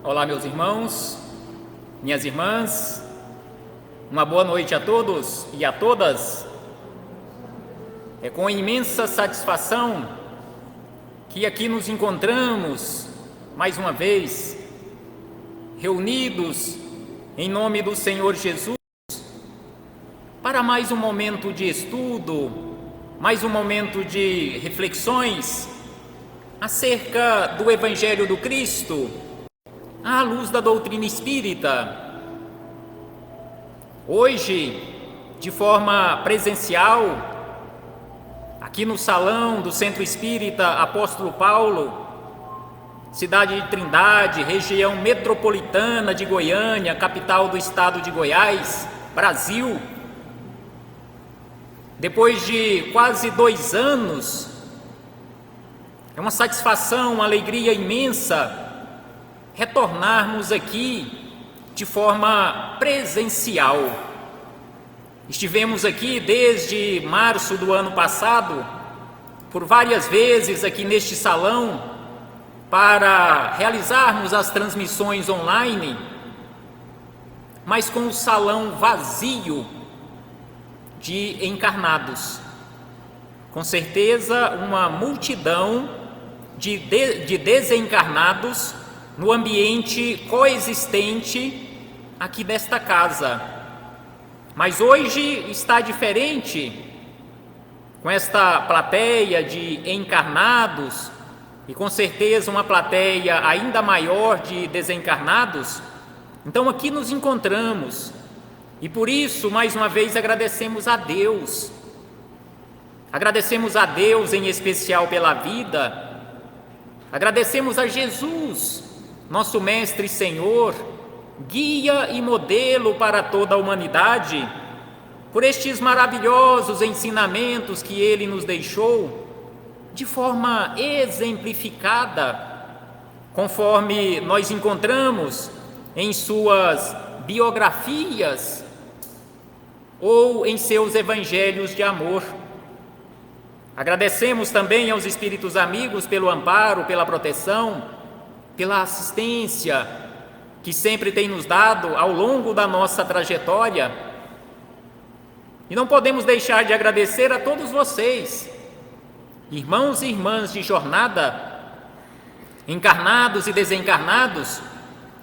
Olá, meus irmãos, minhas irmãs, uma boa noite a todos e a todas. É com imensa satisfação que aqui nos encontramos, mais uma vez, reunidos em nome do Senhor Jesus, para mais um momento de estudo, mais um momento de reflexões acerca do Evangelho do Cristo, à luz da doutrina espírita. Hoje, de forma presencial, aqui no salão do Centro Espírita Apóstolo Paulo, cidade de Trindade, região metropolitana de Goiânia, capital do estado de Goiás, Brasil. Depois de quase 2 anos, é uma satisfação, uma alegria imensa retornarmos aqui de forma presencial. Estivemos aqui desde março do ano passado, por várias vezes aqui neste salão, para realizarmos as transmissões online, mas com o salão vazio de encarnados. Com certeza, uma multidão de desencarnados no ambiente coexistente aqui desta casa. Mas hoje está diferente, com esta plateia de encarnados e com certeza uma plateia ainda maior de desencarnados. Então aqui nos encontramos e por isso mais uma vez agradecemos a Deus. Agradecemos a Deus em especial pela vida, agradecemos a Jesus, nosso Mestre e Senhor, guia e modelo para toda a humanidade, por estes maravilhosos ensinamentos que Ele nos deixou, de forma exemplificada, conforme nós encontramos em suas biografias ou em seus evangelhos de amor. Agradecemos também aos espíritos amigos pelo amparo, pela proteção, pela assistência que sempre tem nos dado ao longo da nossa trajetória. E não podemos deixar de agradecer a todos vocês, irmãos e irmãs de jornada, encarnados e desencarnados,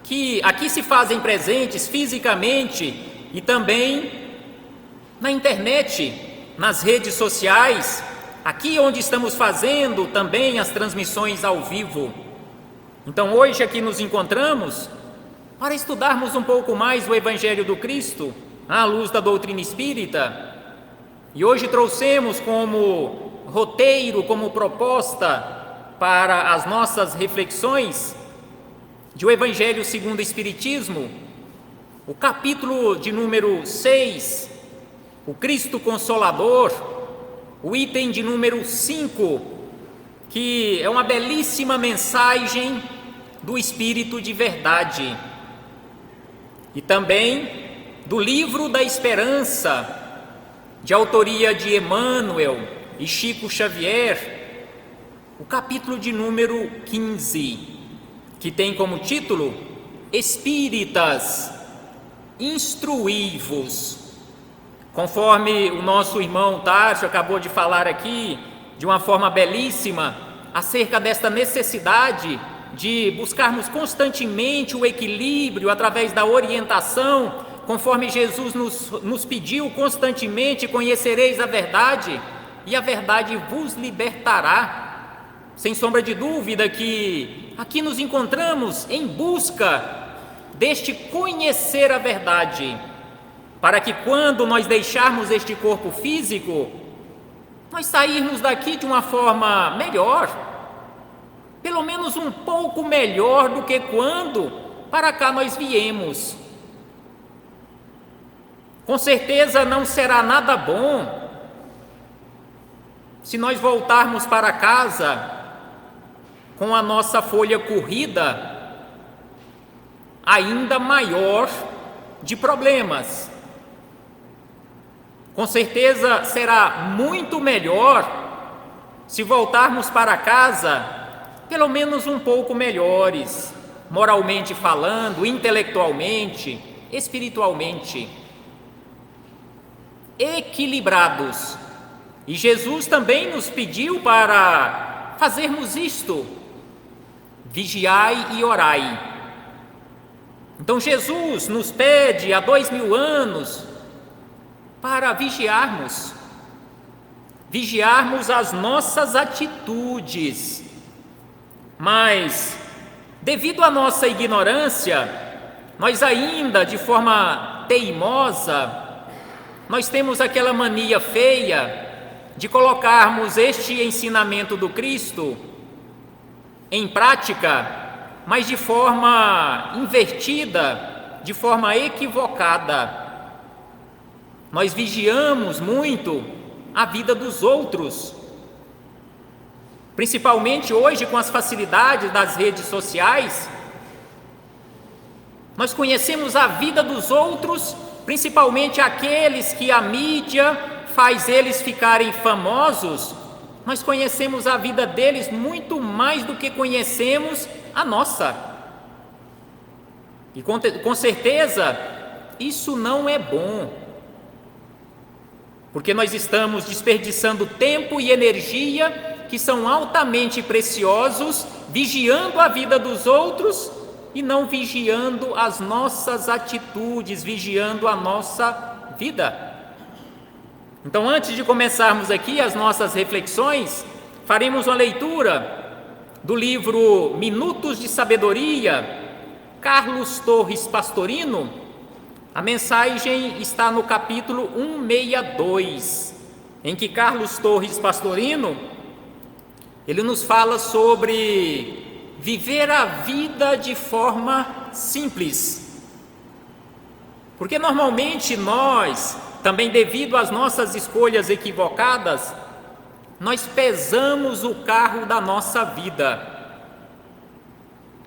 que aqui se fazem presentes fisicamente e também na internet, nas redes sociais, aqui onde estamos fazendo também as transmissões ao vivo. Então hoje aqui nos encontramos para estudarmos um pouco mais o Evangelho do Cristo, à luz da doutrina espírita. E hoje trouxemos como roteiro, como proposta para as nossas reflexões de o Evangelho segundo o Espiritismo, o capítulo de número 6, o Cristo Consolador, o item de número 5, que é uma belíssima mensagem do Espírito de verdade, e também do Livro da Esperança, de autoria de Emmanuel e Chico Xavier, o capítulo de número 15, que tem como título Espíritas, instruí-vos. Conforme o nosso irmão Tarso acabou de falar aqui, de uma forma belíssima, acerca desta necessidade de buscarmos constantemente o equilíbrio através da orientação, conforme Jesus nos pediu constantemente: conhecereis a verdade e a verdade vos libertará. Sem sombra de dúvida que aqui nos encontramos em busca deste conhecer a verdade, para que quando nós deixarmos este corpo físico, nós sairmos daqui de uma forma melhor, pelo menos um pouco melhor do que quando para cá nós viemos. Com certeza não será nada bom se nós voltarmos para casa com a nossa folha corrida ainda maior de problemas. Com certeza será muito melhor se voltarmos para casa pelo menos um pouco melhores, moralmente falando, intelectualmente, espiritualmente, equilibrados. E Jesus também nos pediu para fazermos isto: vigiai e orai. Então Jesus nos pede há 2000 anos para vigiarmos as nossas atitudes. Mas, devido à nossa ignorância, nós ainda, de forma teimosa, nós temos aquela mania feia de colocarmos este ensinamento do Cristo em prática, mas de forma invertida, de forma equivocada. Nós vigiamos muito a vida dos outros, principalmente hoje com as facilidades das redes sociais. Nós conhecemos a vida dos outros, principalmente aqueles que a mídia faz eles ficarem famosos. Nós conhecemos a vida deles muito mais do que conhecemos a nossa. E com certeza isso não é bom, porque nós estamos desperdiçando tempo e energia que são altamente preciosos, vigiando a vida dos outros e não vigiando as nossas atitudes, vigiando a nossa vida. Então, antes de começarmos aqui as nossas reflexões, faremos uma leitura do livro Minutos de Sabedoria, Carlos Torres Pastorino. A mensagem está no capítulo 162, em que Carlos Torres Pastorino, ele nos fala sobre viver a vida de forma simples. Porque normalmente nós, também devido às nossas escolhas equivocadas, nós pesamos o carro da nossa vida.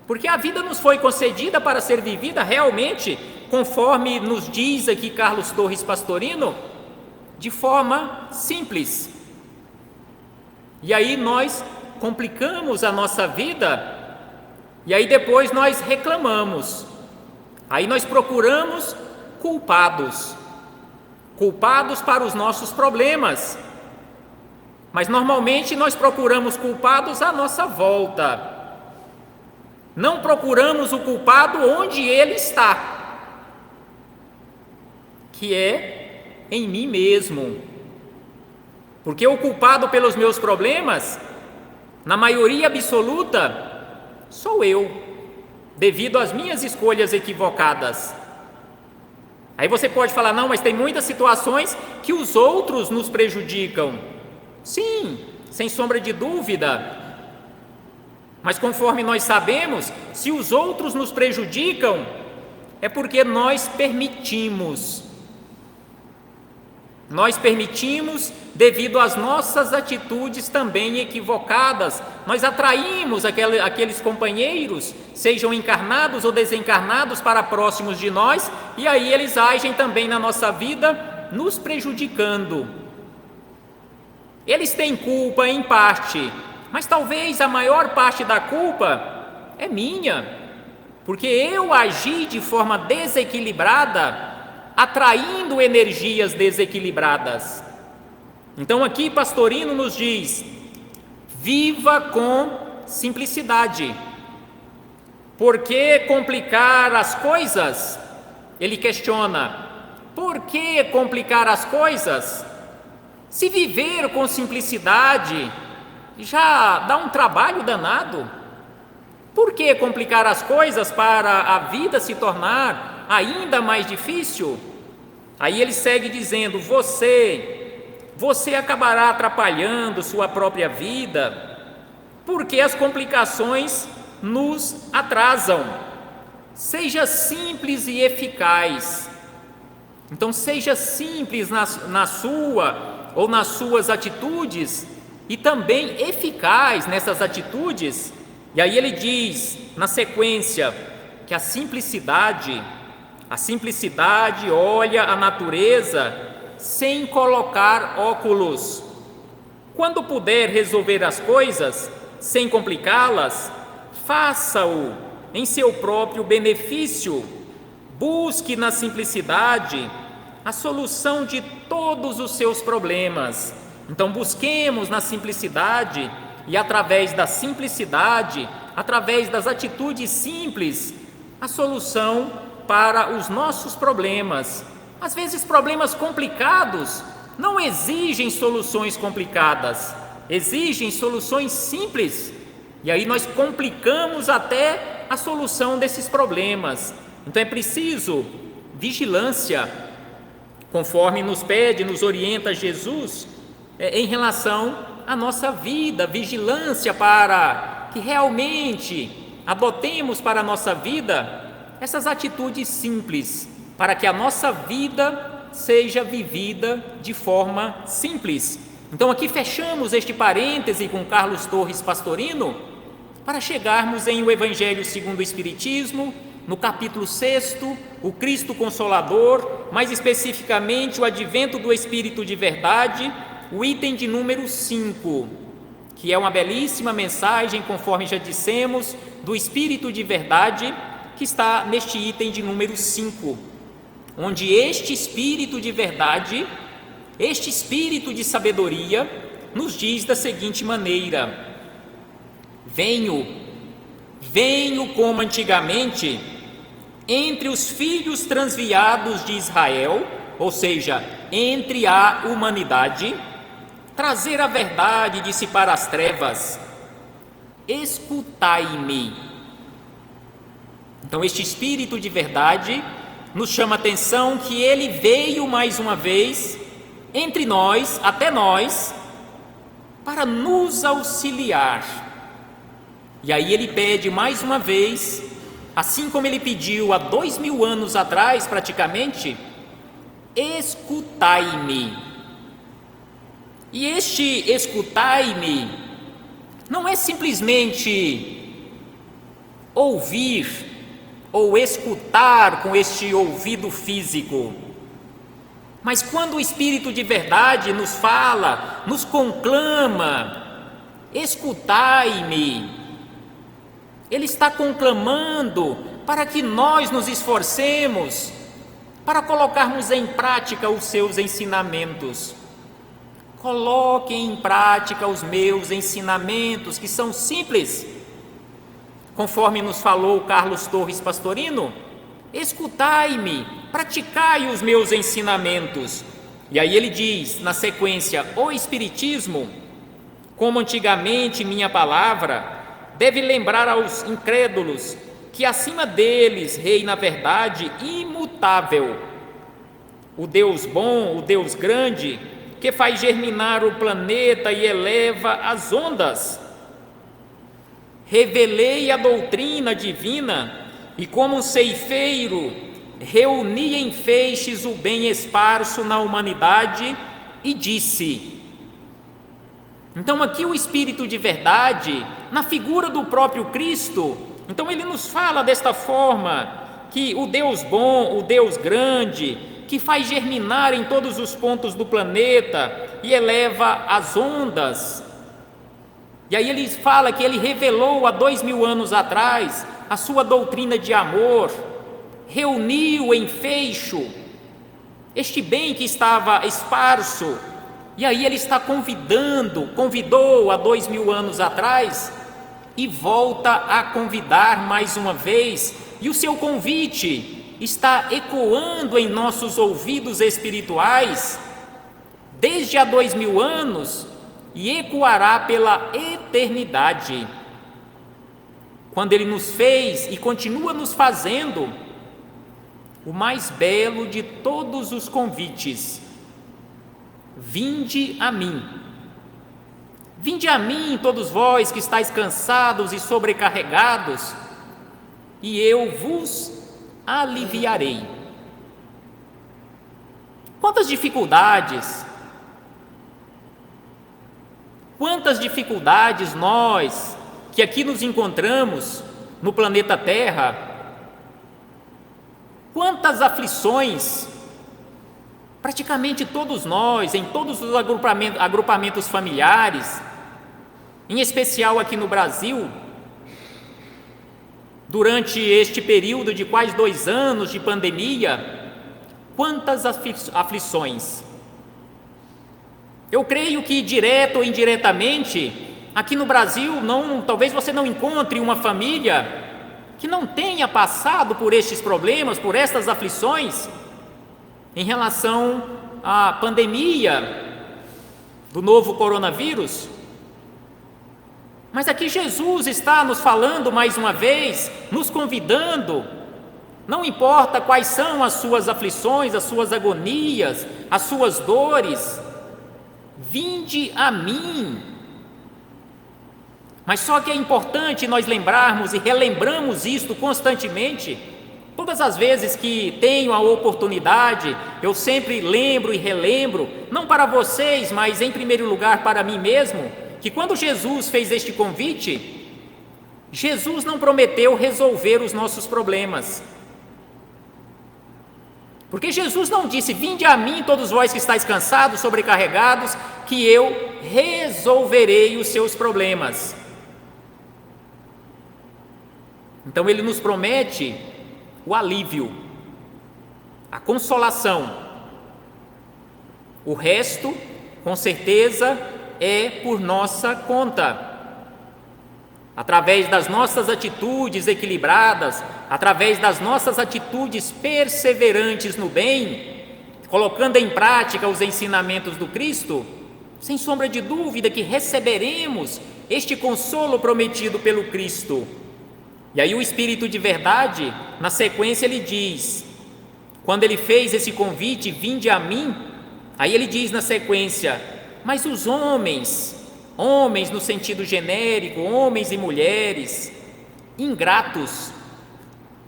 Porque a vida nos foi concedida para ser vivida realmente, conforme nos diz aqui Carlos Torres Pastorino, de forma simples. E aí nós complicamos a nossa vida, e aí depois nós reclamamos. Aí nós procuramos culpados para os nossos problemas. Mas normalmente nós procuramos culpados à nossa volta. Não procuramos o culpado onde ele está, que é em mim mesmo. Porque o culpado pelos meus problemas, na maioria absoluta, sou eu, devido às minhas escolhas equivocadas. Aí você pode falar, não, mas tem muitas situações que os outros nos prejudicam. Sim, sem sombra de dúvida. Mas conforme nós sabemos, se os outros nos prejudicam, é porque nós permitimos. Nós permitimos devido às nossas atitudes também equivocadas. Nós atraímos aqueles companheiros, sejam encarnados ou desencarnados, para próximos de nós, e aí eles agem também na nossa vida, nos prejudicando. Eles têm culpa em parte, mas talvez a maior parte da culpa é minha, porque eu agi de forma desequilibrada, atraindo energias desequilibradas. Então aqui Pastorino nos diz: viva com simplicidade. Por que complicar as coisas? Ele questiona: por que complicar as coisas? Se viver com simplicidade já dá um trabalho danado. Por que complicar as coisas para a vida se tornar ainda mais difícil? Aí ele segue dizendo: você acabará atrapalhando sua própria vida, porque as complicações nos atrasam. Seja simples e eficaz. Então seja simples na sua ou nas suas atitudes, e também eficaz nessas atitudes. E aí ele diz na sequência que a simplicidade olha a natureza sem colocar óculos. Quando puder resolver as coisas sem complicá-las, faça-o em seu próprio benefício. Busque na simplicidade a solução de todos os seus problemas. Então, busquemos na simplicidade e, através da simplicidade, através das atitudes simples, a solução para os nossos problemas. Às vezes, problemas complicados não exigem soluções complicadas, exigem soluções simples. E aí nós complicamos até a solução desses problemas. Então é preciso vigilância, conforme nos pede, nos orienta Jesus, em relação à nossa vida, vigilância para que realmente adotemos para a nossa vida essas atitudes simples, para que a nossa vida seja vivida de forma simples. Então aqui fechamos este parêntese com Carlos Torres Pastorino, para chegarmos em o Evangelho segundo o Espiritismo, no capítulo 6º, o Cristo Consolador, mais especificamente o advento do Espírito de Verdade, o item de número 5, que é uma belíssima mensagem, conforme já dissemos, do Espírito de Verdade, que está neste item de número 5, onde este Espírito de Verdade, este Espírito de sabedoria, nos diz da seguinte maneira: Venho como antigamente entre os filhos transviados de Israel, ou seja, entre a humanidade, trazer a verdade, dissipar as trevas. Escutai-me. Então, este Espírito de Verdade nos chama a atenção que ele veio mais uma vez entre nós, até nós, para nos auxiliar. E aí ele pede mais uma vez, assim como ele pediu há 2000 anos atrás praticamente, escutai-me. E este escutai-me não é simplesmente ouvir ou escutar com este ouvido físico, mas quando o Espírito de Verdade nos fala, nos conclama, escutai-me, ele está conclamando para que nós nos esforcemos para colocarmos em prática os seus ensinamentos. Coloquem em prática os meus ensinamentos, que são simples. Conforme nos falou Carlos Torres Pastorino, escutai-me, praticai os meus ensinamentos. E aí ele diz, na sequência, o Espiritismo, como antigamente minha palavra, deve lembrar aos incrédulos que acima deles reina a verdade imutável, o Deus bom, o Deus grande, que faz germinar o planeta e eleva as ondas. Revelei a doutrina divina e, como um ceifeiro, reuni em feixes o bem esparso na humanidade e disse. Então aqui o Espírito de Verdade, na figura do próprio Cristo, então ele nos fala desta forma, que o Deus bom, o Deus grande, que faz germinar em todos os pontos do planeta e eleva as ondas. E aí ele fala que ele revelou há 2000 anos atrás a sua doutrina de amor, reuniu em feixo este bem que estava esparso. E aí ele está convidou há 2000 anos atrás e volta a convidar mais uma vez, e o seu convite está ecoando em nossos ouvidos espirituais desde há 2000 anos e ecoará pela eternidade. Quando ele nos fez e continua nos fazendo o mais belo de todos os convites: vinde a mim. Vinde a mim, todos vós que estáis cansados e sobrecarregados, e eu vos aliviarei. Quantas dificuldades nós, que aqui nos encontramos no planeta Terra, quantas aflições, praticamente todos nós, em todos os agrupamentos familiares, em especial aqui no Brasil, durante este período de quase 2 anos de pandemia, quantas aflições. Eu creio que, direto ou indiretamente, aqui no Brasil, talvez você não encontre uma família que não tenha passado por estes problemas, por estas aflições, em relação à pandemia do novo coronavírus. Mas aqui Jesus está nos falando mais uma vez, nos convidando, não importa quais são as suas aflições, as suas agonias, as suas dores, vinde a mim. Mas só que é importante nós lembrarmos e relembramos isto constantemente. Todas as vezes que tenho a oportunidade, eu sempre lembro e relembro, não para vocês, mas em primeiro lugar para mim mesmo, que quando Jesus fez este convite, Jesus não prometeu resolver os nossos problemas. Porque Jesus não disse: vinde a mim todos vós que estáis cansados, sobrecarregados, que eu resolverei os seus problemas. Então ele nos promete o alívio, a consolação. O resto, com certeza, é por nossa conta. Através das nossas atitudes equilibradas, através das nossas atitudes perseverantes no bem, colocando em prática os ensinamentos do Cristo, sem sombra de dúvida que receberemos este consolo prometido pelo Cristo. E aí o Espírito de verdade, na sequência ele diz, quando ele fez esse convite, vinde a mim, aí ele diz na sequência, mas os homens no sentido genérico, homens e mulheres, ingratos,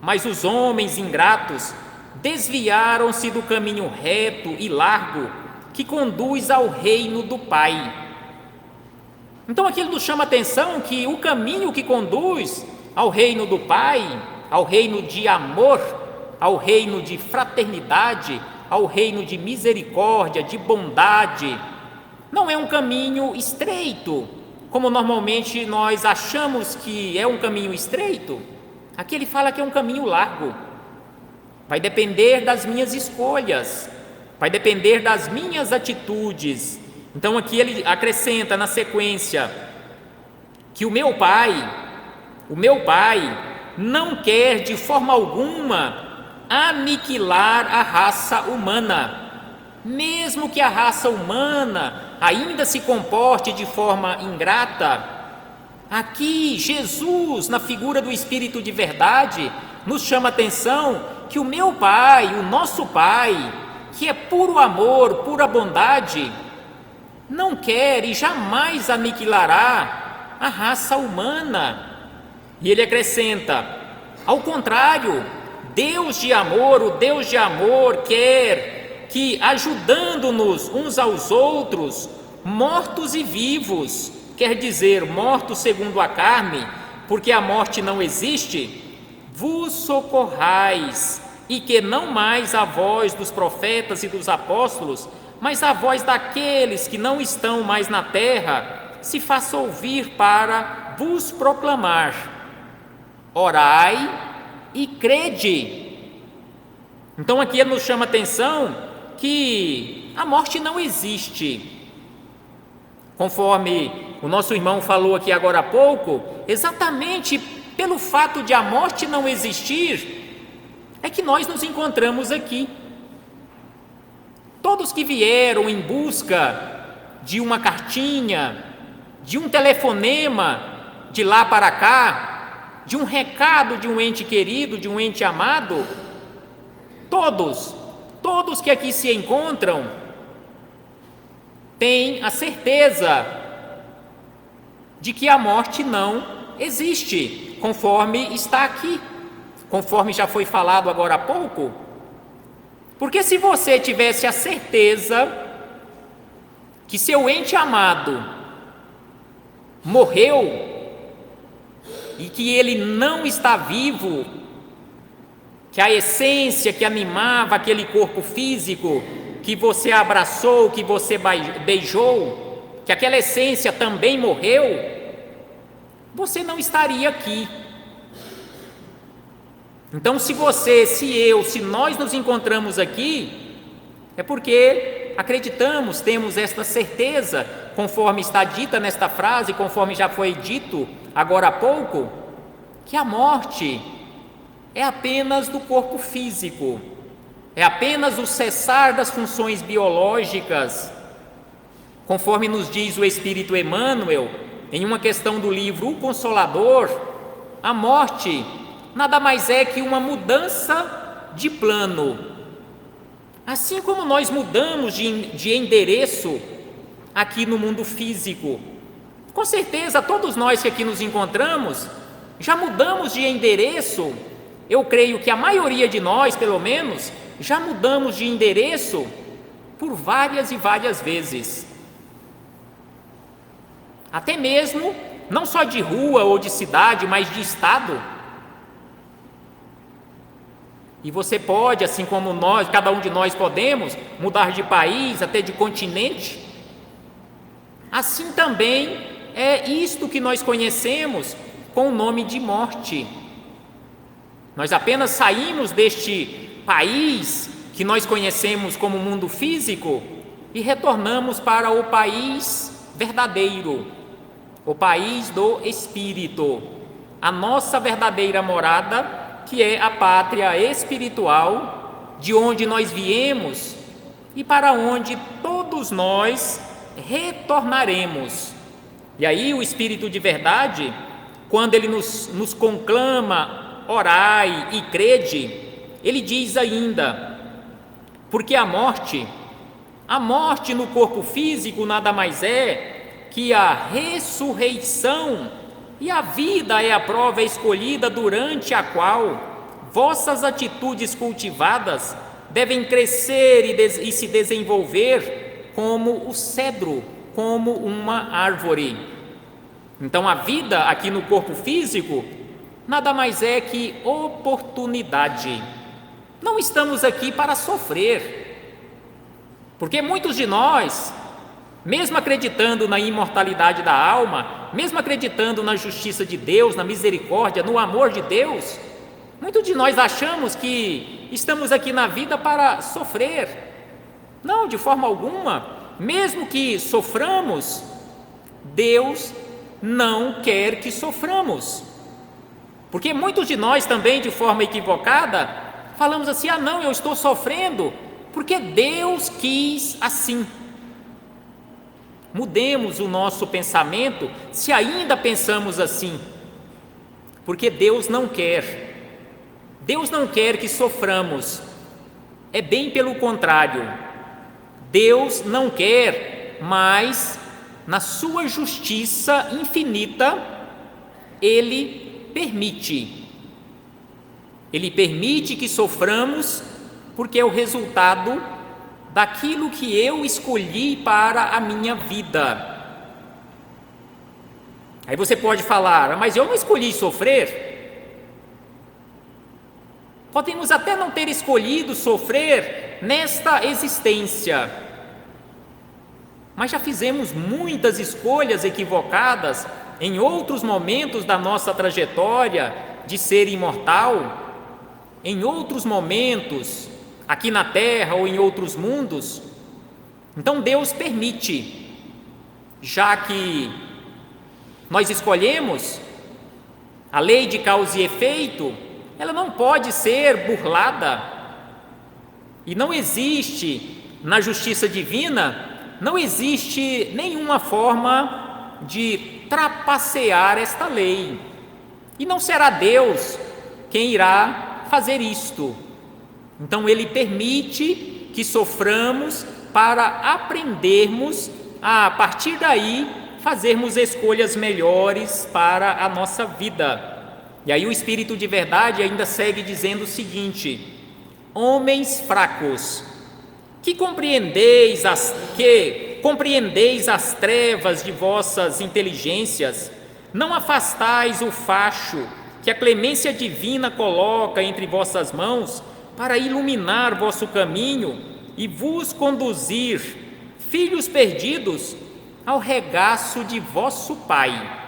mas os homens ingratos desviaram-se do caminho reto e largo que conduz ao reino do Pai. Então aqui ele nos chama a atenção que o caminho que conduz ao reino do Pai, ao reino de amor, ao reino de fraternidade, ao reino de misericórdia, de bondade, não é um caminho estreito, como normalmente nós achamos que é um caminho estreito. Aqui ele fala que é um caminho largo. Vai depender das minhas escolhas, vai depender das minhas atitudes. Então aqui ele acrescenta na sequência que o meu Pai não quer de forma alguma aniquilar a raça humana, mesmo que a raça humana ainda se comporte de forma ingrata. Aqui Jesus, na figura do Espírito de verdade, nos chama a atenção que o meu Pai, o nosso Pai, que é puro amor, pura bondade, não quer e jamais aniquilará a raça humana. E ele acrescenta, ao contrário, Deus de amor, o Deus de amor quer que, ajudando-nos uns aos outros, mortos e vivos, quer dizer, mortos segundo a carne, porque a morte não existe, vos socorrais, e que não mais a voz dos profetas e dos apóstolos, mas a voz daqueles que não estão mais na terra, se faça ouvir para vos proclamar. Orai e crede. Então aqui ele nos chama a atenção que a morte não existe. Conforme o nosso irmão falou aqui agora há pouco, exatamente pelo fato de a morte não existir, é que nós nos encontramos aqui. Todos que vieram em busca de uma cartinha, de um telefonema de lá para cá, de um recado de um ente querido, de um ente amado, todos que aqui se encontram, têm a certeza de que a morte não existe, conforme está aqui, conforme já foi falado agora há pouco. Porque se você tivesse a certeza que seu ente amado morreu, e que ele não está vivo, que a essência que animava aquele corpo físico, que você abraçou, que você beijou, que aquela essência também morreu, você não estaria aqui. Então, se nós nos encontramos aqui, é porque acreditamos, temos esta certeza, conforme está dita nesta frase, conforme já foi dito agora há pouco, que a morte é apenas do corpo físico, é apenas o cessar das funções biológicas, conforme nos diz o Espírito Emmanuel, em uma questão do livro O Consolador. A morte nada mais é que uma mudança de plano. Assim como nós mudamos de endereço aqui no mundo físico, com certeza todos nós que aqui nos encontramos já mudamos de endereço. Eu creio que a maioria de nós, pelo menos, já mudamos de endereço por várias e várias vezes. Até mesmo, não só de rua ou de cidade, mas de estado. E você pode, assim como nós, cada um de nós podemos, mudar de país, até de continente. Assim também é isto que nós conhecemos com o nome de morte. Nós apenas saímos deste país que nós conhecemos como mundo físico e retornamos para o país verdadeiro, o país do Espírito, a nossa verdadeira morada, que é a pátria espiritual, de onde nós viemos e para onde todos nós retornaremos. E aí o Espírito de verdade, quando ele nos conclama, orai e crede, ele diz ainda, porque a morte no corpo físico nada mais é que a ressurreição, e a vida é a prova escolhida durante a qual vossas atitudes cultivadas devem crescer e se desenvolver como o cedro, como uma árvore. Então a vida aqui no corpo físico nada mais é que oportunidade. Não estamos aqui para sofrer, porque muitos de nós, mesmo acreditando na imortalidade da alma, mesmo acreditando na justiça de Deus, na misericórdia, no amor de Deus, muitos de nós achamos que estamos aqui na vida para sofrer. Não, de forma alguma. Mesmo que soframos, Deus não quer que soframos. Porque muitos de nós também, de forma equivocada, falamos assim: ah não, eu estou sofrendo porque Deus quis assim. Mudemos o nosso pensamento, se ainda pensamos assim, porque Deus não quer que soframos, é bem pelo contrário. Deus não quer, mas na sua justiça infinita, Ele permite que soframos, porque é o resultado daquilo que eu escolhi para a minha vida. Aí você pode falar: mas eu não escolhi sofrer. Podemos até não ter escolhido sofrer nesta existência, mas já fizemos muitas escolhas equivocadas em outros momentos da nossa trajetória de ser imortal, em outros momentos, aqui na Terra ou em outros mundos. Então Deus permite, já que nós escolhemos, a lei de causa e efeito, ela não pode ser burlada, e não existe, na justiça divina, não existe nenhuma forma de trapacear esta lei, e não será Deus quem irá fazer isto. Então Ele permite que soframos para aprendermos a partir daí fazermos escolhas melhores para a nossa vida. E aí o Espírito de verdade ainda segue dizendo o seguinte: homens fracos, que compreendeis as trevas de vossas inteligências, não afastais o facho que a clemência divina coloca entre vossas mãos para iluminar vosso caminho e vos conduzir, filhos perdidos, ao regaço de vosso Pai.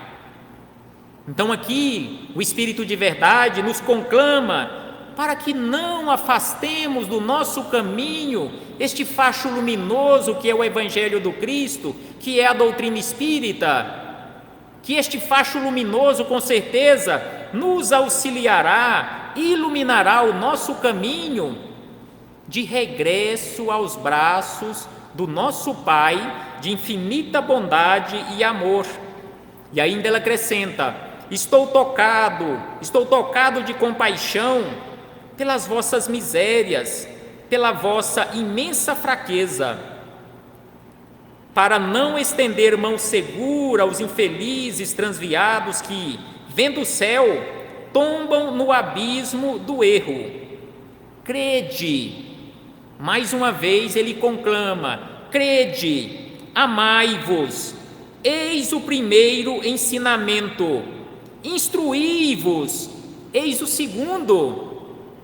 Então aqui o Espírito de verdade nos conclama para que não afastemos do nosso caminho este facho luminoso que é o Evangelho do Cristo, que é a doutrina espírita, que este facho luminoso com certeza nos auxiliará, iluminará o nosso caminho de regresso aos braços do nosso Pai de infinita bondade e amor. E ainda ela acrescenta: estou tocado de compaixão pelas vossas misérias, pela vossa imensa fraqueza, para não estender mão segura aos infelizes transviados que, vendo o céu, tombam no abismo do erro. Crede. Mais uma vez ele conclama: crede, amai-vos, eis o primeiro ensinamento, instruí-vos, eis o segundo.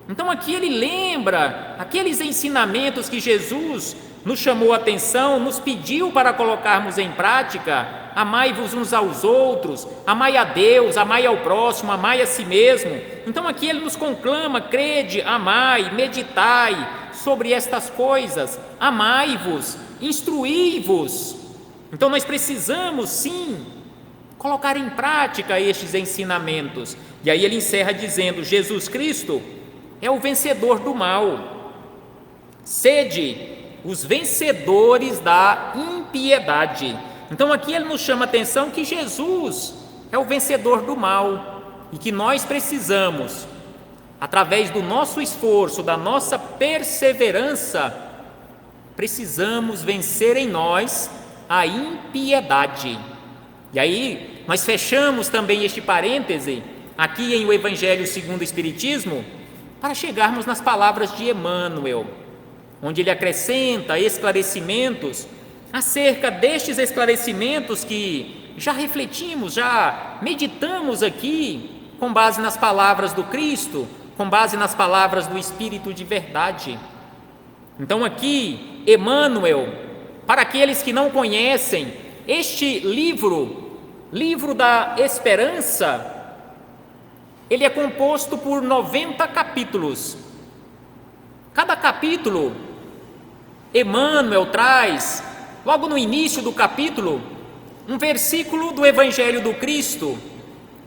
Então aqui ele lembra aqueles ensinamentos que Jesus nos chamou a atenção, nos pediu para colocarmos em prática: amai-vos uns aos outros, amai a Deus, amai ao próximo, amai a si mesmo. Então aqui ele nos conclama: crede, amai, meditai sobre estas coisas, amai-vos, instruí-vos. Então nós precisamos sim colocar em prática estes ensinamentos. E aí ele encerra dizendo: Jesus Cristo é o vencedor do mal. Sede os vencedores da impiedade. Então aqui ele nos chama a atenção que Jesus é o vencedor do mal e que nós precisamos, através do nosso esforço, da nossa perseverança, precisamos vencer em nós a impiedade. E aí nós fechamos também este parêntese aqui em o Evangelho segundo o Espiritismo, para chegarmos nas palavras de Emmanuel, onde ele acrescenta esclarecimentos acerca destes esclarecimentos que já refletimos, já meditamos aqui, com base nas palavras do Cristo, com base nas palavras do Espírito de verdade. Então aqui, Emmanuel, para aqueles que não conhecem, este livro da Esperança, ele é composto por 90 capítulos. Cada capítulo, Emmanuel traz, logo no início do capítulo, um versículo do Evangelho do Cristo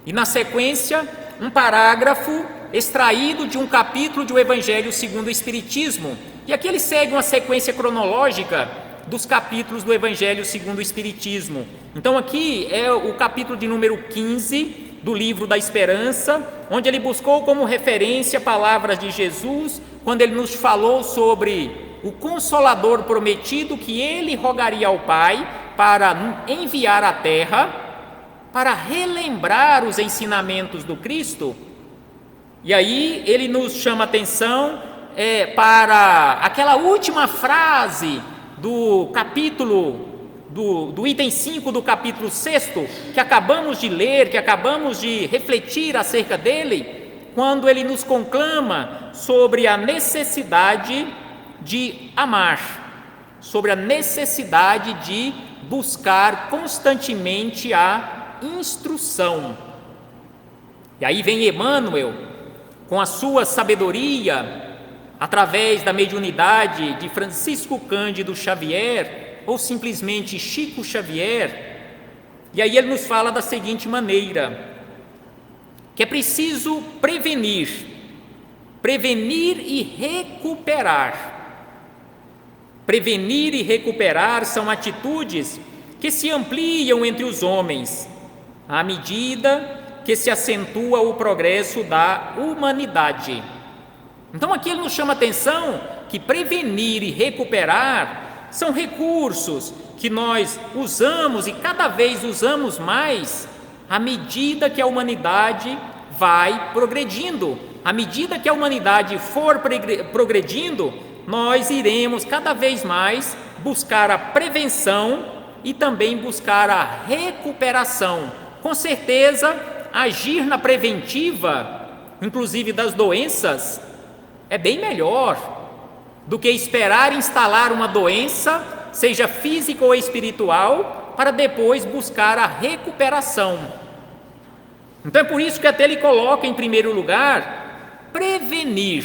e, na sequência, um parágrafo extraído de um capítulo do Evangelho segundo o Espiritismo. E aqui ele segue uma sequência cronológica dos capítulos do Evangelho segundo o Espiritismo. Então aqui é o capítulo de número 15 do livro da Esperança, onde ele buscou como referência palavras de Jesus, quando ele nos falou sobre o Consolador prometido que ele rogaria ao Pai para enviar à terra, para relembrar os ensinamentos do Cristo. E aí ele nos chama a atenção para aquela última frase do capítulo, do item 5 do capítulo 6, que acabamos de ler, que acabamos de refletir acerca dele, quando ele nos conclama sobre a necessidade de amar, sobre a necessidade de buscar constantemente a instrução. E aí vem Emmanuel, com a sua sabedoria, através da mediunidade de Francisco Cândido Xavier, ou simplesmente Chico Xavier, e aí ele nos fala da seguinte maneira: que é preciso prevenir e recuperar. Prevenir e recuperar são atitudes que se ampliam entre os homens, à medida que se acentua o progresso da humanidade. Então aqui ele nos chama a atenção que prevenir e recuperar são recursos que nós usamos e cada vez usamos mais à medida que a humanidade vai progredindo. À medida que a humanidade for progredindo, nós iremos cada vez mais buscar a prevenção e também buscar a recuperação. Com certeza, agir na preventiva, inclusive das doenças, é bem melhor do que esperar instalar uma doença, seja física ou espiritual, para depois buscar a recuperação. Então é por isso que até ele coloca em primeiro lugar prevenir,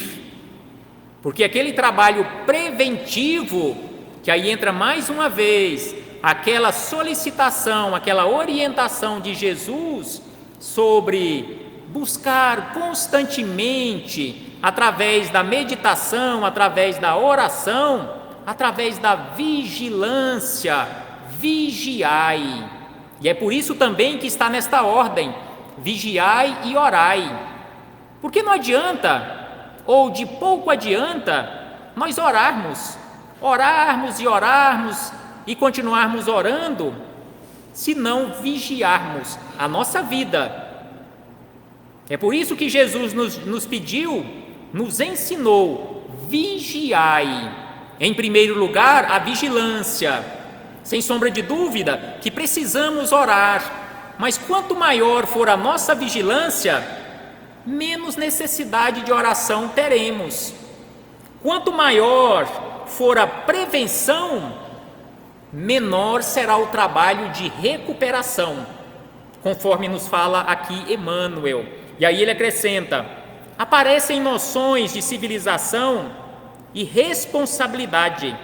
porque aquele trabalho preventivo, que aí entra mais uma vez aquela solicitação, aquela orientação de Jesus sobre buscar constantemente, através da meditação, através da oração, através da vigilância, vigiai. E é por isso também que está nesta ordem, vigiai e orai. Porque não adianta, ou de pouco adianta, nós orarmos e continuarmos orando, se não vigiarmos a nossa vida. É por isso que Jesus nos pediu, nos ensinou, vigiai. Em primeiro lugar, a vigilância. Sem sombra de dúvida que precisamos orar, mas quanto maior for a nossa vigilância, menos necessidade de oração teremos. Quanto maior for a prevenção, menor será o trabalho de recuperação, conforme nos fala aqui Emmanuel. E aí ele acrescenta: aparecem noções de civilização e responsabilidade,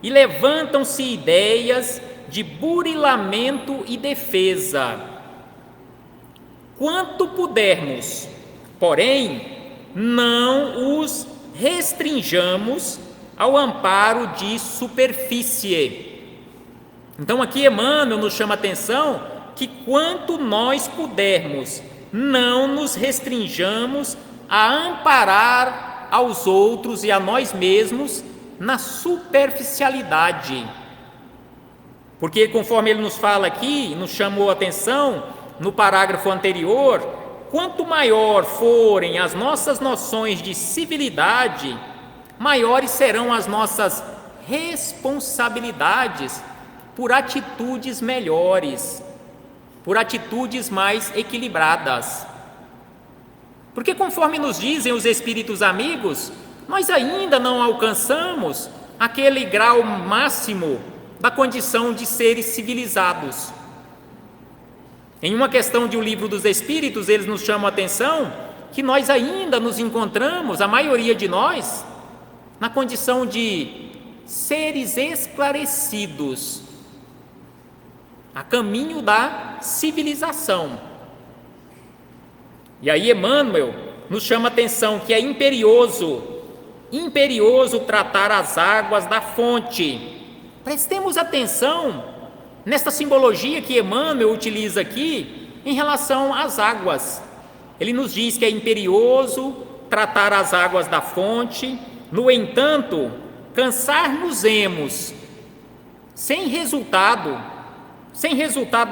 e levantam-se ideias de burilamento e defesa. Quanto pudermos, porém, não os restringamos ao amparo de superfície. Então aqui Emmanuel nos chama a atenção que quanto nós pudermos, não nos restringamos a amparar aos outros e a nós mesmos na superficialidade. Porque conforme ele nos fala aqui, nos chamou a atenção no parágrafo anterior, quanto maior forem as nossas noções de civilidade, maiores serão as nossas responsabilidades por atitudes melhores, por atitudes mais equilibradas. Porque conforme nos dizem os espíritos amigos, nós ainda não alcançamos aquele grau máximo da condição de seres civilizados. Em uma questão de O Livro dos Espíritos, eles nos chamam a atenção que nós ainda nos encontramos, a maioria de nós, na condição de seres esclarecidos, a caminho da civilização. E aí Emmanuel nos chama a atenção que é imperioso tratar as águas da fonte. Prestemos atenção nesta simbologia que Emmanuel utiliza aqui em relação às águas. Ele nos diz que é imperioso tratar as águas da fonte, no entanto, cansar-nos-emos sem resultado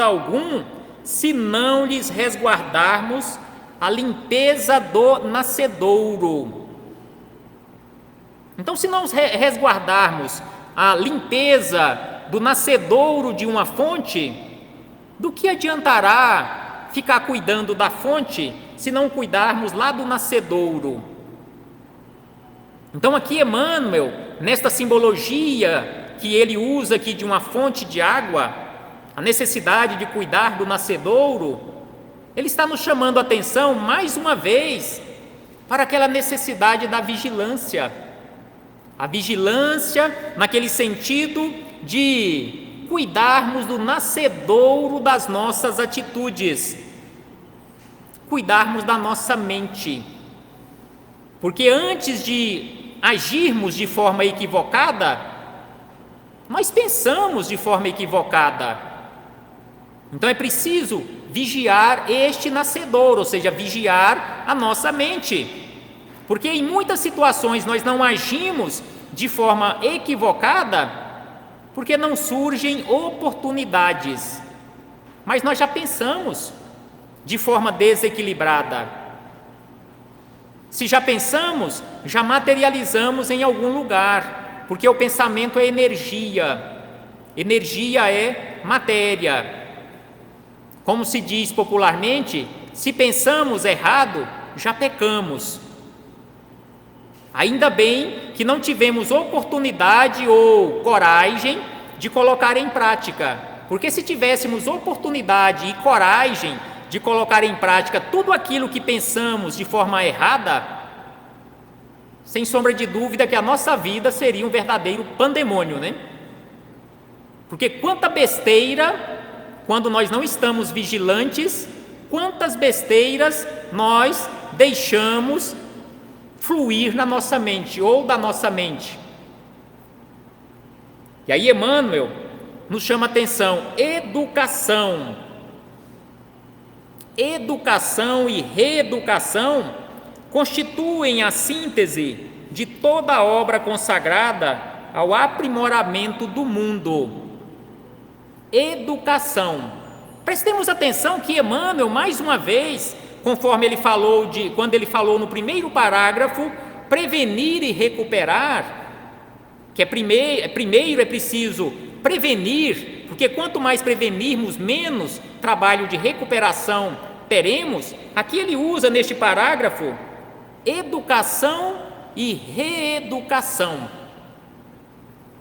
algum, se não lhes resguardarmos a limpeza do nascedouro. Então, se não resguardarmos a limpeza do nascedouro de uma fonte, do que adiantará ficar cuidando da fonte se não cuidarmos lá do nascedouro? Então aqui Emmanuel, nesta simbologia que ele usa aqui de uma fonte de água, a necessidade de cuidar do nascedouro, ele está nos chamando a atenção mais uma vez para aquela necessidade da vigilância. A vigilância naquele sentido de cuidarmos do nascedouro das nossas atitudes, cuidarmos da nossa mente. Porque antes de agirmos de forma equivocada, nós pensamos de forma equivocada. Então é preciso vigiar este nascedouro, ou seja, vigiar a nossa mente. Porque em muitas situações nós não agimos de forma equivocada, porque não surgem oportunidades, mas nós já pensamos de forma desequilibrada. Se já pensamos, já materializamos em algum lugar, porque o pensamento é energia é matéria. Como se diz popularmente, se pensamos errado, já pecamos. Ainda bem que não tivemos oportunidade ou coragem de colocar em prática, porque se tivéssemos oportunidade e coragem de colocar em prática tudo aquilo que pensamos de forma errada, sem sombra de dúvida que a nossa vida seria um verdadeiro pandemônio, né? Porque quanta besteira, quando nós não estamos vigilantes, quantas besteiras nós deixamos fluir na nossa mente ou da nossa mente. E aí Emmanuel nos chama a atenção: educação. Educação e reeducação constituem a síntese de toda a obra consagrada ao aprimoramento do mundo. Educação. Prestemos atenção que Emmanuel, mais uma vez, conforme ele falou quando ele falou no primeiro parágrafo, prevenir e recuperar, que primeiro é preciso prevenir, porque quanto mais prevenirmos, menos trabalho de recuperação teremos. Aqui ele usa neste parágrafo educação e reeducação.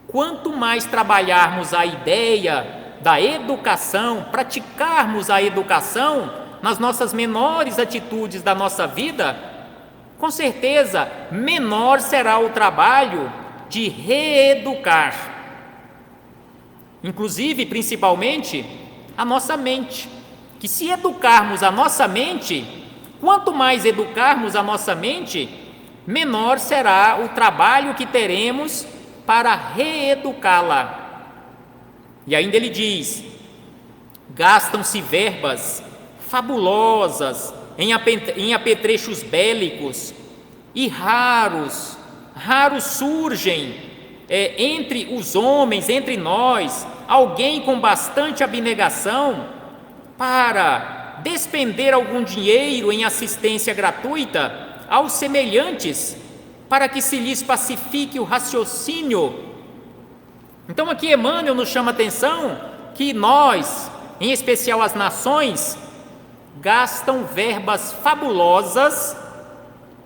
Quanto mais trabalharmos a ideia da educação, praticarmos a educação nas nossas menores atitudes da nossa vida, com certeza menor será o trabalho de reeducar, inclusive, principalmente, a nossa mente. Que se educarmos a nossa mente, quanto mais educarmos a nossa mente, menor será o trabalho que teremos para reeducá-la. E ainda ele diz: gastam-se verbas fabulosas em apetrechos bélicos, e raros surgem entre os homens, entre nós, alguém com bastante abnegação para despender algum dinheiro em assistência gratuita aos semelhantes, para que se lhes pacifique o raciocínio. Então aqui Emmanuel nos chama a atenção que nós, em especial as nações, gastam verbas fabulosas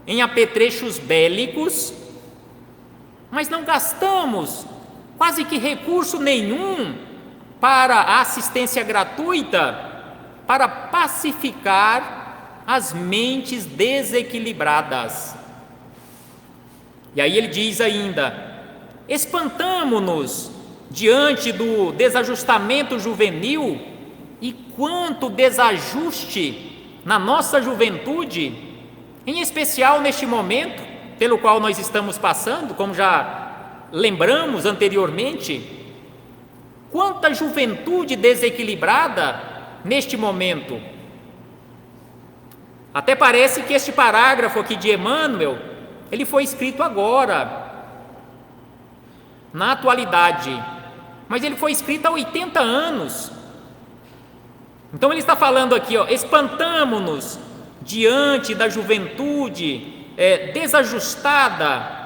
em apetrechos bélicos, mas não gastamos quase que recurso nenhum para a assistência gratuita, para pacificar as mentes desequilibradas. E aí ele diz ainda: espantamo-nos diante do desajustamento juvenil, e quanto desajuste na nossa juventude, em especial neste momento pelo qual nós estamos passando, como já lembramos anteriormente. Quanta juventude desequilibrada neste momento. Até parece que este parágrafo aqui de Emmanuel, ele foi escrito agora, na atualidade, mas ele foi escrito há 80 anos. Então ele está falando aqui, espantamo-nos diante da juventude desajustada,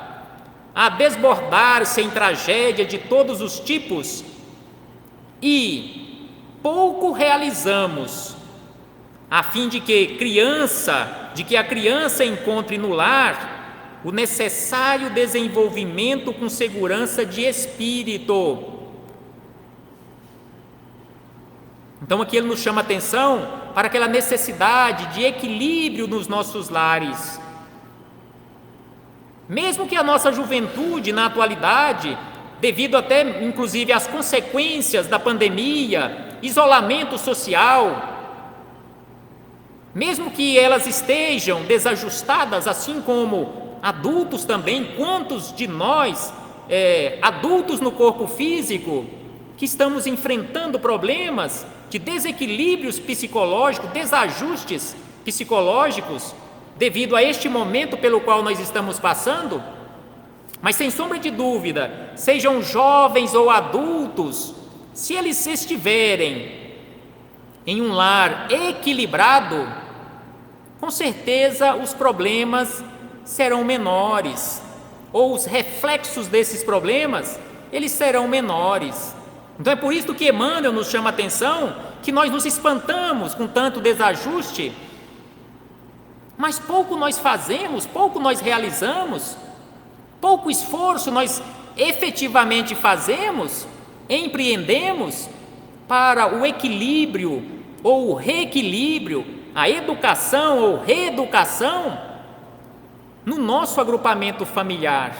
a desbordar-se em tragédia de todos os tipos, e pouco realizamos a fim de que a criança encontre no lar o necessário desenvolvimento com segurança de espírito. Então aqui ele nos chama a atenção para aquela necessidade de equilíbrio nos nossos lares. Mesmo que a nossa juventude na atualidade, devido até inclusive às consequências da pandemia, isolamento social, mesmo que elas estejam desajustadas, assim como adultos também, quantos de nós, adultos no corpo físico, que estamos enfrentando problemas de desequilíbrios psicológicos, desajustes psicológicos, devido a este momento pelo qual nós estamos passando. Mas sem sombra de dúvida, sejam jovens ou adultos, se eles estiverem em um lar equilibrado, com certeza os problemas serão menores, ou os reflexos desses problemas, eles serão menores. Então é por isso que Emmanuel nos chama a atenção, que nós nos espantamos com tanto desajuste, mas pouco nós fazemos, pouco nós realizamos, pouco esforço nós efetivamente fazemos, empreendemos para o equilíbrio ou o reequilíbrio, a educação ou reeducação no nosso agrupamento familiar.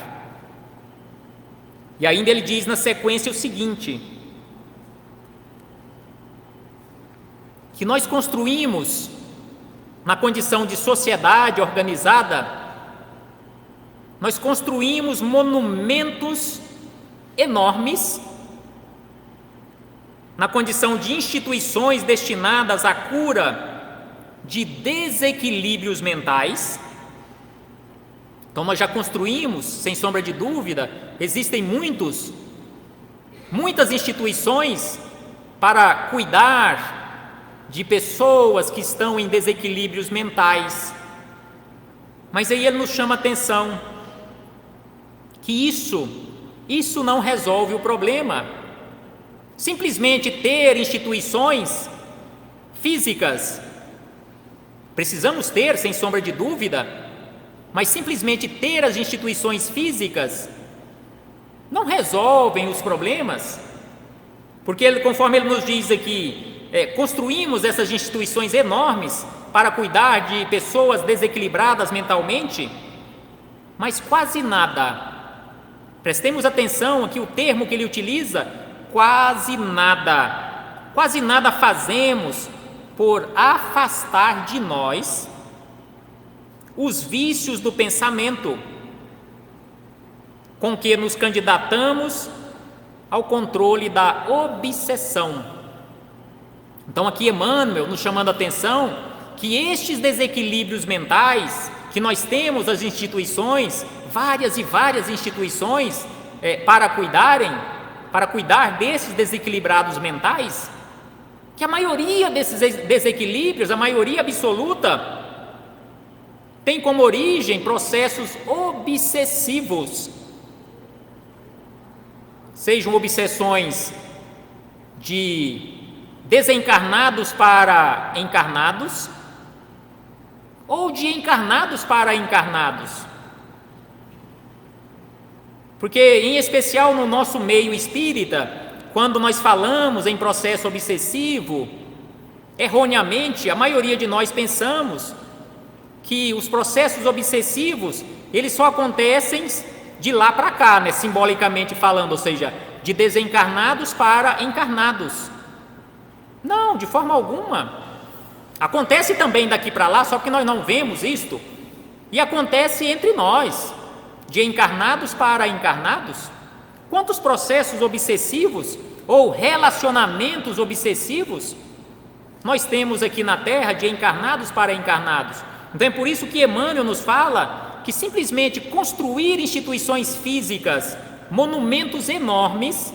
E ainda ele diz na sequência o seguinte: que nós construímos, na condição de sociedade organizada, nós construímos monumentos enormes, na condição de instituições destinadas à cura de desequilíbrios mentais. Então nós já construímos, sem sombra de dúvida, existem muitas instituições para cuidar de pessoas que estão em desequilíbrios mentais. Mas aí ele nos chama a atenção que isso não resolve o problema. Simplesmente ter instituições físicas, precisamos ter, sem sombra de dúvida, mas simplesmente ter as instituições físicas não resolvem os problemas, porque conforme ele nos diz aqui, construímos essas instituições enormes para cuidar de pessoas desequilibradas mentalmente, mas quase nada, prestemos atenção aqui o termo que ele utiliza, quase nada fazemos por afastar de nós os vícios do pensamento, com que nos candidatamos ao controle da obsessão. Então aqui Emmanuel nos chamando a atenção que estes desequilíbrios mentais que nós temos as instituições, várias e várias instituições para cuidar desses desequilibrados mentais, que a maioria desses desequilíbrios, a maioria absoluta, tem como origem processos obsessivos, sejam obsessões de desencarnados para encarnados ou de encarnados para encarnados. Porque, em especial no nosso meio espírita, quando nós falamos em processo obsessivo, erroneamente, a maioria de nós pensamos que os processos obsessivos, eles só acontecem de lá para cá, né, simbolicamente falando, ou seja, de desencarnados para encarnados. Não, de forma alguma. Acontece também daqui para lá, só que nós não vemos isto. E acontece entre nós, de encarnados para encarnados. Quantos processos obsessivos ou relacionamentos obsessivos nós temos aqui na Terra, de encarnados para encarnados? Então é por isso que Emmanuel nos fala que simplesmente construir instituições físicas, monumentos enormes,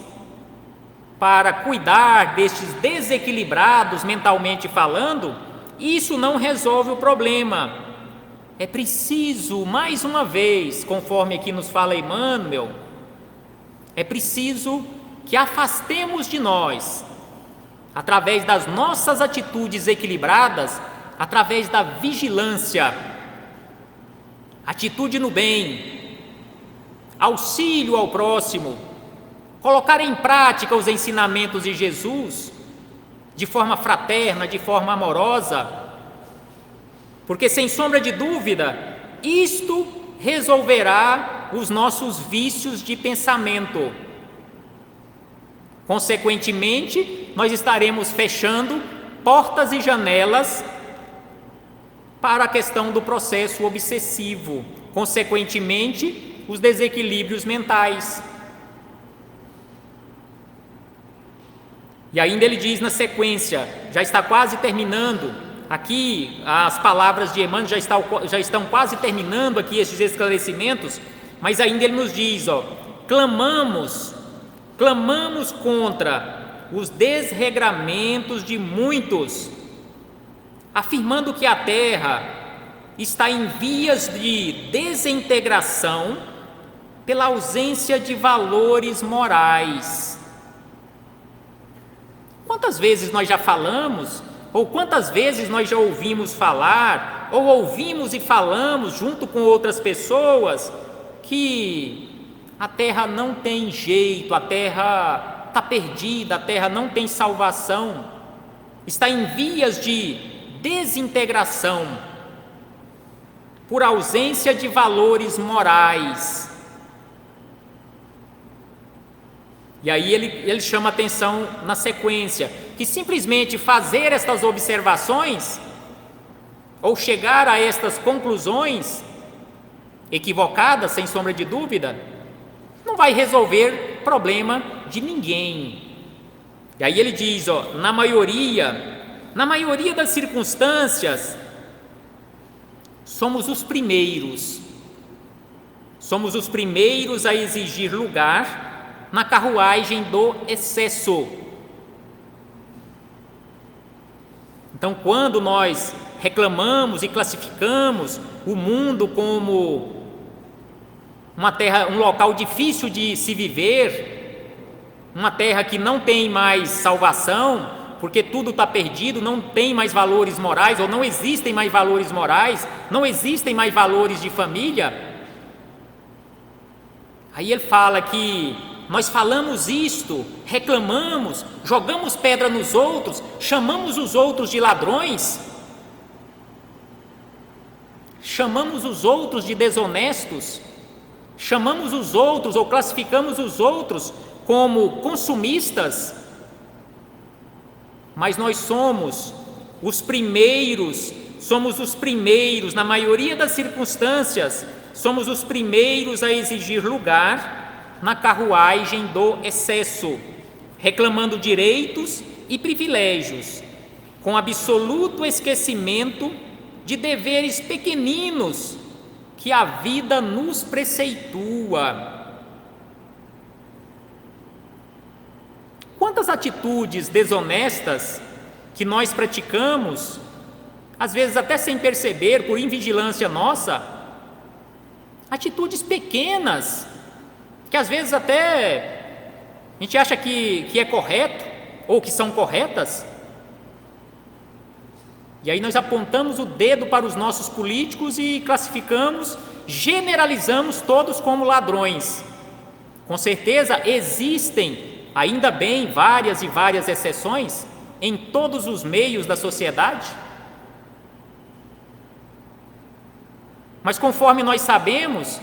para cuidar destes desequilibrados mentalmente falando, isso não resolve o problema. É preciso, mais uma vez, conforme aqui nos fala Emmanuel, é preciso que afastemos de nós, através das nossas atitudes equilibradas, através da vigilância, atitude no bem, auxílio ao próximo, colocar em prática os ensinamentos de Jesus de forma fraterna, de forma amorosa, porque sem sombra de dúvida, isto resolverá os nossos vícios de pensamento. Consequentemente, nós estaremos fechando portas e janelas para a questão do processo obsessivo, consequentemente, os desequilíbrios mentais. E ainda ele diz na sequência, já está quase terminando, aqui as palavras de Emmanuel já estão quase terminando aqui esses esclarecimentos, mas ainda ele nos diz, clamamos contra os desregramentos de muitos, afirmando que a Terra está em vias de desintegração pela ausência de valores morais. Quantas vezes nós já falamos, ou quantas vezes nós já ouvimos falar, ou ouvimos e falamos junto com outras pessoas, que a Terra não tem jeito, a Terra está perdida, a Terra não tem salvação, está em vias de desintegração. por ausência de valores morais. E aí ele chama atenção na sequência, que simplesmente fazer estas observações, ou chegar a estas conclusões, equivocadas, sem sombra de dúvida, não vai resolver problema de ninguém. E aí ele diz, na maioria das circunstâncias, somos os primeiros a exigir lugar na carruagem do excesso. Então, quando nós reclamamos e classificamos o mundo como uma terra, um local difícil de se viver, uma terra que não tem mais salvação, porque tudo está perdido, não tem mais valores morais, ou não existem mais valores morais, não existem mais valores de família. Aí ele fala que nós falamos isto, reclamamos, jogamos pedra nos outros, chamamos os outros de ladrões, chamamos os outros de desonestos, chamamos os outros ou classificamos os outros como consumistas, mas nós somos os primeiros, na maioria das circunstâncias, somos os primeiros a exigir lugar na carruagem do excesso, reclamando direitos e privilégios, com absoluto esquecimento de deveres pequeninos que a vida nos preceitua. Quantas atitudes desonestas que nós praticamos, às vezes até sem perceber, por invigilância nossa, atitudes pequenas, que às vezes até a gente acha que é correto, ou que são corretas, e aí nós apontamos o dedo para os nossos políticos e classificamos, generalizamos todos como ladrões. Com certeza existem, ainda bem, várias e várias exceções em todos os meios da sociedade, mas conforme nós sabemos,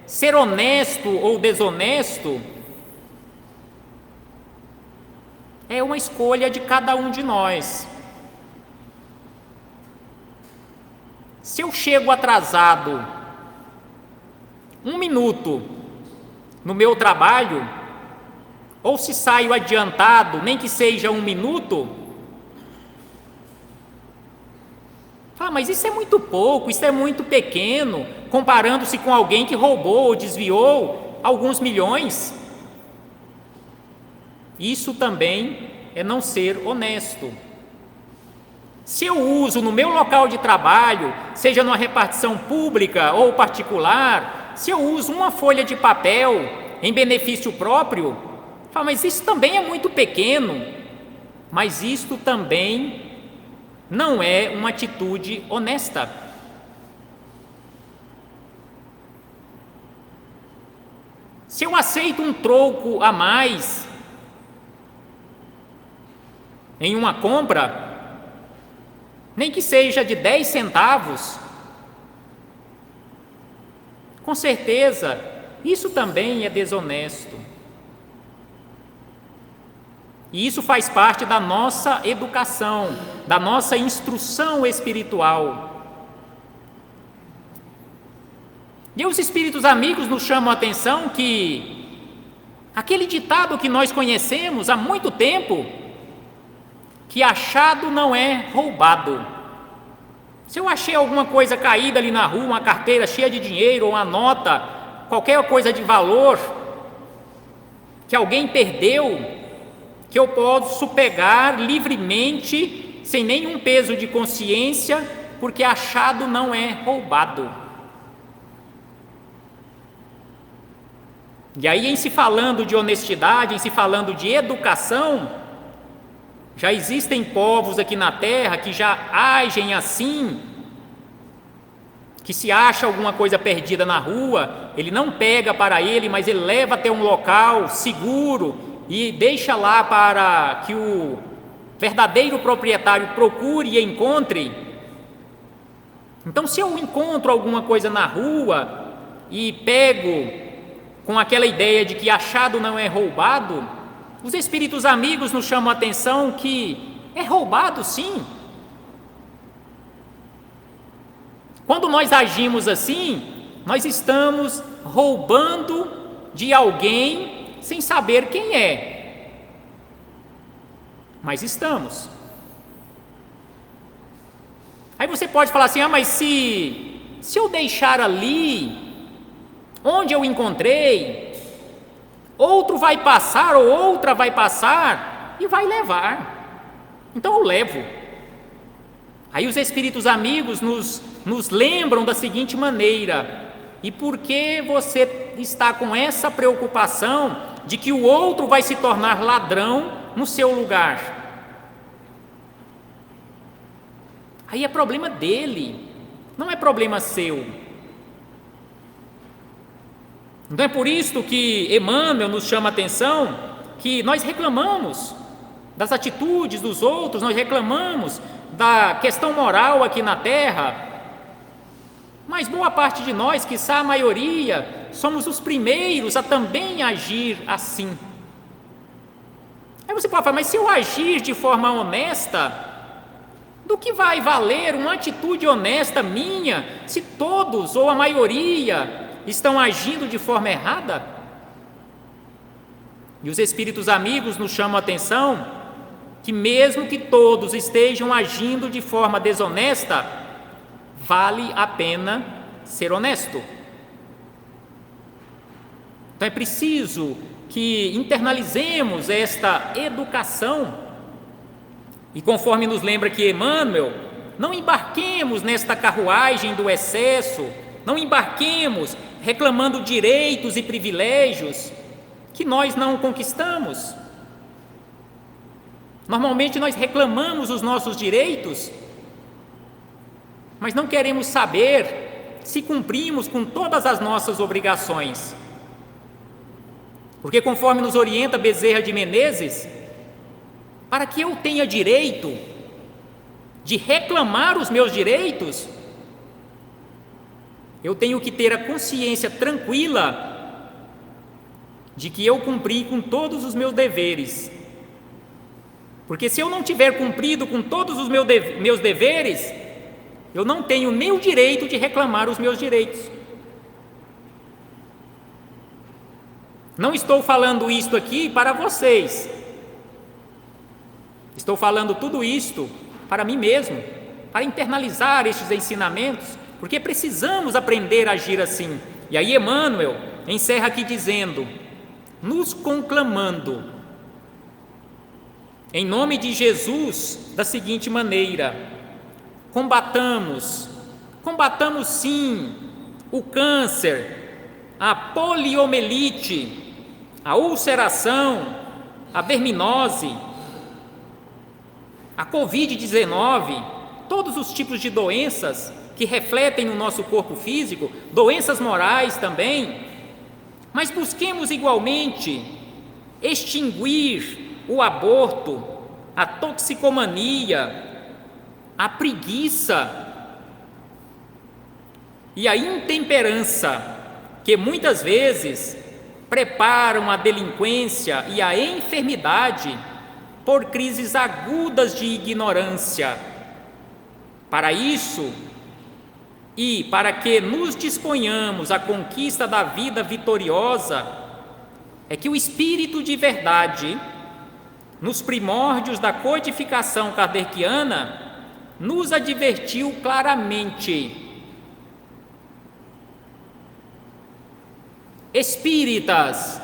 ser honesto ou desonesto é uma escolha de cada um de nós. Se eu chego atrasado 1 minuto no meu trabalho, ou se saio adiantado, nem que seja 1 minuto, mas isso é muito pouco, isso é muito pequeno, comparando-se com alguém que roubou ou desviou alguns milhões. Isso também é não ser honesto. Se eu uso no meu local de trabalho, seja numa repartição pública ou particular, se eu uso uma folha de papel em benefício próprio, mas isso também é muito pequeno, mas isto também não é uma atitude honesta. Se eu aceito um troco a mais em uma compra, nem que seja de 10 centavos, com certeza isso também é desonesto. E isso faz parte da nossa educação, da nossa instrução espiritual. E os espíritos amigos nos chamam a atenção que aquele ditado que nós conhecemos há muito tempo, que achado não é roubado. Se eu achei alguma coisa caída ali na rua, uma carteira cheia de dinheiro, ou uma nota, qualquer coisa de valor, que alguém perdeu, que eu posso pegar livremente, sem nenhum peso de consciência, porque achado não é roubado. E aí, em se falando de honestidade, em se falando de educação, já existem povos aqui na Terra que já agem assim, que se acha alguma coisa perdida na rua, ele não pega para ele, mas ele leva até um local seguro e deixa lá para que o verdadeiro proprietário procure e encontre. Então, se eu encontro alguma coisa na rua e pego com aquela ideia de que achado não é roubado, os espíritos amigos nos chamam a atenção que é roubado sim. Quando nós agimos assim, nós estamos roubando de alguém sem saber quem é. Mas estamos. Aí você pode falar assim, mas se eu deixar ali, onde eu encontrei, outro vai passar ou outra vai passar e vai levar. Então eu levo. Aí os espíritos amigos nos lembram da seguinte maneira: e por que você está com essa preocupação de que o outro vai se tornar ladrão no seu lugar? Aí é problema dele, não é problema seu. Então é por isso que Emmanuel nos chama a atenção que nós reclamamos das atitudes dos outros, nós reclamamos da questão moral aqui na Terra, mas boa parte de nós, quiçá a maioria, somos os primeiros a também agir assim. Aí você pode falar, mas se eu agir de forma honesta, do que vai valer uma atitude honesta minha, se todos ou a maioria estão agindo de forma errada? E os espíritos amigos nos chamam a atenção que mesmo que todos estejam agindo de forma desonesta, vale a pena ser honesto. Então é preciso que internalizemos esta educação. E conforme nos lembra que Emmanuel, não embarquemos nesta carruagem do excesso, não embarquemos reclamando direitos e privilégios que nós não conquistamos. Normalmente nós reclamamos os nossos direitos, mas não queremos saber se cumprimos com todas as nossas obrigações. Porque conforme nos orienta Bezerra de Menezes, para que eu tenha direito de reclamar os meus direitos, eu tenho que ter a consciência tranquila de que eu cumpri com todos os meus deveres. Porque se eu não tiver cumprido com todos os meus deveres, eu não tenho nem o direito de reclamar os meus direitos. Não estou falando isto aqui para vocês. Estou falando tudo isto para mim mesmo, para internalizar estes ensinamentos, porque precisamos aprender a agir assim. E aí Emmanuel encerra aqui dizendo, nos conclamando, em nome de Jesus, da seguinte maneira: combatamos sim o câncer, a poliomielite, a ulceração, a verminose, a Covid-19, todos os tipos de doenças que refletem no nosso corpo físico, doenças morais também, mas busquemos igualmente extinguir o aborto, a toxicomania, a preguiça e a intemperança, que muitas vezes preparam a delinquência e a enfermidade por crises agudas de ignorância. Para isso, e para que nos disponhamos à conquista da vida vitoriosa, é que o Espírito de verdade, nos primórdios da codificação kardeciana, nos advertiu claramente: espíritas,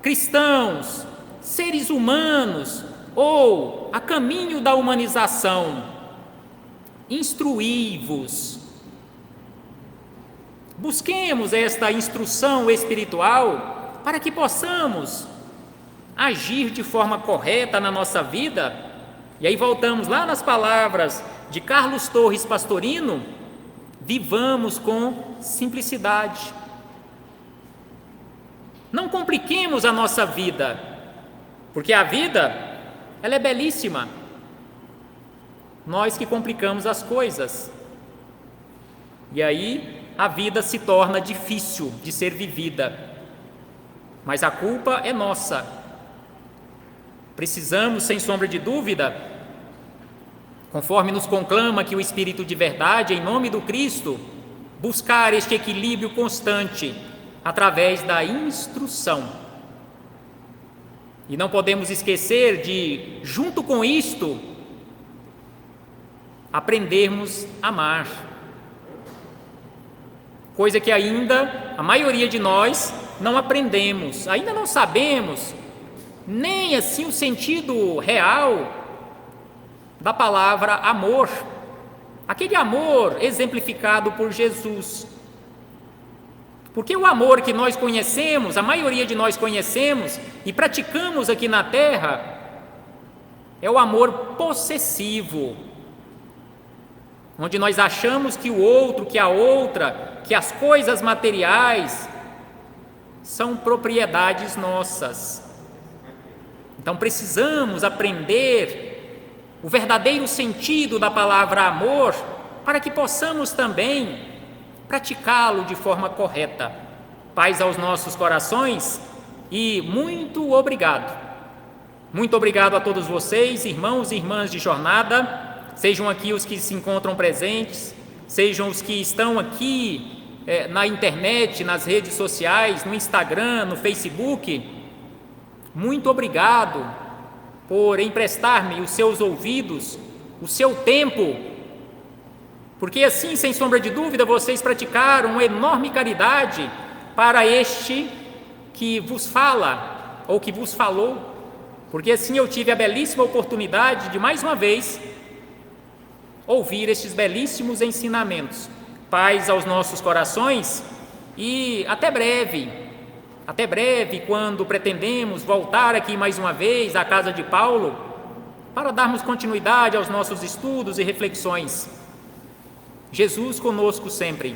cristãos, seres humanos, ou a caminho da humanização, instruí-vos. Busquemos esta instrução espiritual para que possamos agir de forma correta na nossa vida. E aí voltamos lá nas palavras de Carlos Torres Pastorino: vivamos com simplicidade. Não compliquemos a nossa vida, porque a vida, ela é belíssima. Nós que complicamos as coisas. E aí a vida se torna difícil de ser vivida. Mas a culpa é nossa. Precisamos, sem sombra de dúvida, conforme nos conclama aqui o Espírito de verdade, em nome do Cristo, buscar este equilíbrio constante através da instrução. E não podemos esquecer de, junto com isto, aprendermos a amar. Coisa que ainda a maioria de nós não aprendemos, ainda não sabemos nem assim o sentido real da palavra amor, aquele amor exemplificado por Jesus. Porque o amor que nós conhecemos, a maioria de nós conhecemos e praticamos aqui na terra, é o amor possessivo, onde nós achamos que o outro, que a outra, que as coisas materiais são propriedades nossas. Então precisamos aprender o verdadeiro sentido da palavra amor para que possamos também praticá-lo de forma correta. Paz aos nossos corações e muito obrigado. Muito obrigado a todos vocês, irmãos e irmãs de jornada, sejam aqui os que se encontram presentes, sejam os que estão aqui na internet, nas redes sociais, no Instagram, no Facebook. Muito obrigado por emprestar-me os seus ouvidos, o seu tempo, porque assim, sem sombra de dúvida, vocês praticaram uma enorme caridade para este que vos fala, ou que vos falou, porque assim eu tive a belíssima oportunidade de, mais uma vez, ouvir estes belíssimos ensinamentos. Paz aos nossos corações e até breve, quando pretendemos voltar aqui mais uma vez à casa de Paulo, para darmos continuidade aos nossos estudos e reflexões. Jesus conosco sempre.